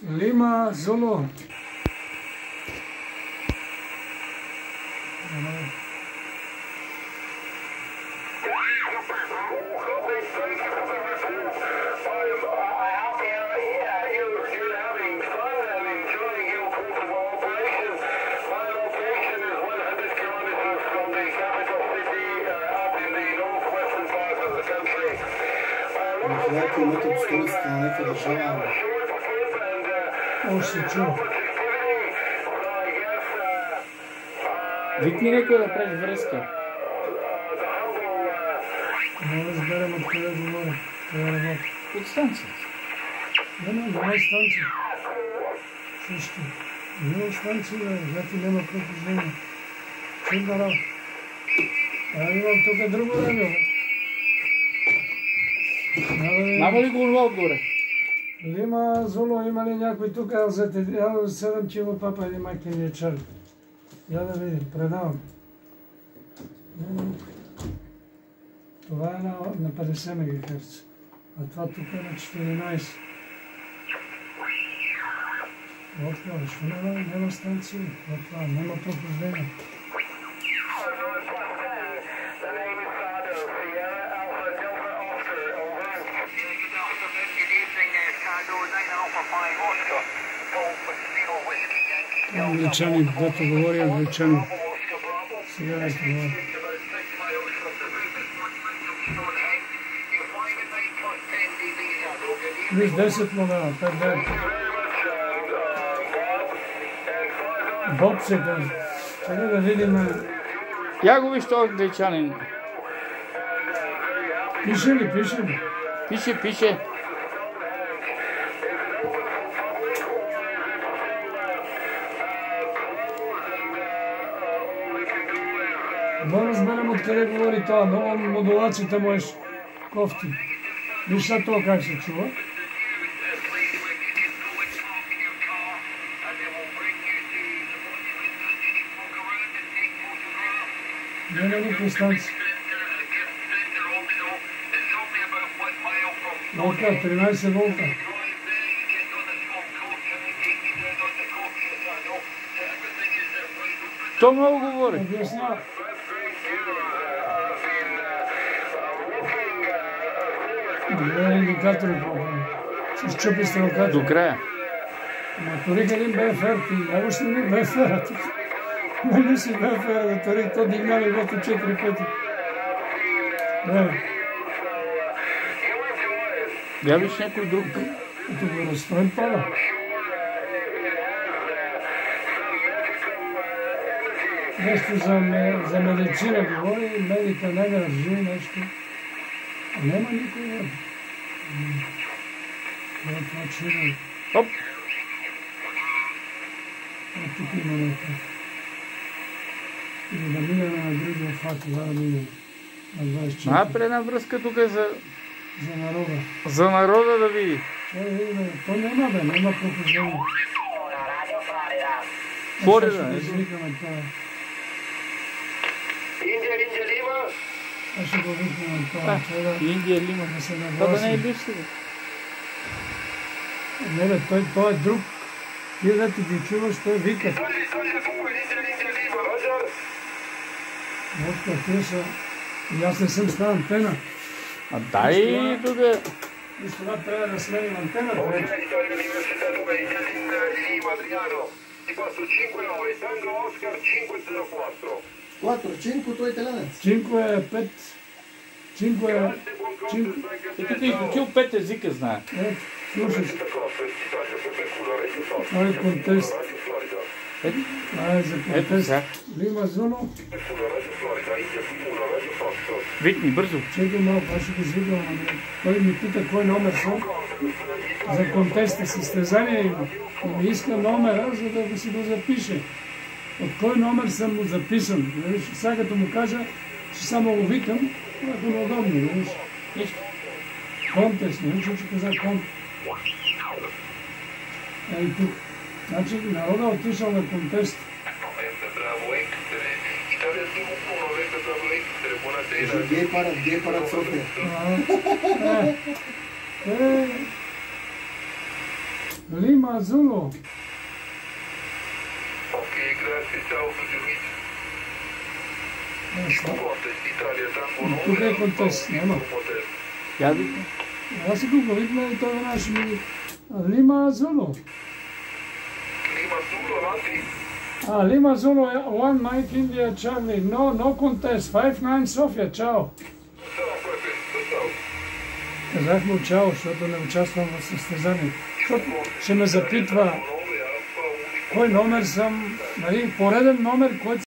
Lima, Zulu. Километра до столицата на нека държава. Още чува. Викни някой да прави връзка. Не разберем откъде говоря. Това работа. От станцията. Няма станция. Също. Няма станция, зато няма пропускане. Чудна работа. Имам тук друго радио. Няма ли го това отгоре? Лима, Зулу, има ли някой тук? Ел 7 чиво папа или майки ни е чар. Я да видим, предавам. Това е на 50 МГц. А това тук е на 14. Вот това, защо няма станции? Вот това, няма прохождение. Англичанин, дето говори англичанин. Сега не говори. Виж 10 модела, 5-9. Боб се казва. Чакай да видим. Я го виж този англичанин. Пише ли, пише ли? Пише. Да разберем откъде говори това, но модулацията му е кофти. Виж са това как се чува. Няма никаква станция. Волта, 13 волта. То много говори. Обяснява. Добре, индикатори пробваме. Ще щупи стрелката. До края. Ма Торик един БФР, ти няма ще ми БФР-а тук. Не си БФР-а да Торик, то дигна нивото 4 пъти. Я виж някой друг. Ето го разстроим пада. Нещо за медицина говори, медика не държи нещо. Няма никой. Това чудо. Оп! Тук има някакъв. Или да минем на другия факт, да минем на 24. Направи една връзка тук За народа. за народа да види. То няма няма прохождение. Фори Ще да. извикаме това. Индия Лима. Аз ще го викаме това. Индия Лима. Да се Това да не е нагласи. липси. Не бе, той е друг. Ти да ти ги чуваш, той вика. Вот какви са. И аз не съм с тази антена. А дай тук. И с това трябва да сменим антената. 4-5, той е италянец. Чинко е 5. Чинко е... Тук е изучил 5 езика, знае. Слушай. Това е контест. Това е за контест. Лима Зулу. Викни, бързо. Чекай малко, аз ще го извикам. Той ми пита кой номер съм. За контеста състезание има. И ми иска номера, за да си го запише. От кой номер съм му записан. Сега като му кажа, че само го викам, ако е удобно. Нищо. Контест, не чу, че каза контест. Ей тук. Значи народа отишъл на контест. Гей парад София. Lima Zulu. Окей, grazie, ciao, Federico. Contest, Italia, Tango, Тук е контест, няма. Я викна. Аз си го викна и той веднага ще ми... Lima Zulu. Lima Zulu, avanti. Lima Zulu, 1 Mike India Charlie. No contest. 5-9 София, чао. Ciao, perfetto, ciao. Казах му чао, защото не участвам в състезанието. Защото ще ме запитва кой номер съм, нали, пореден номер, който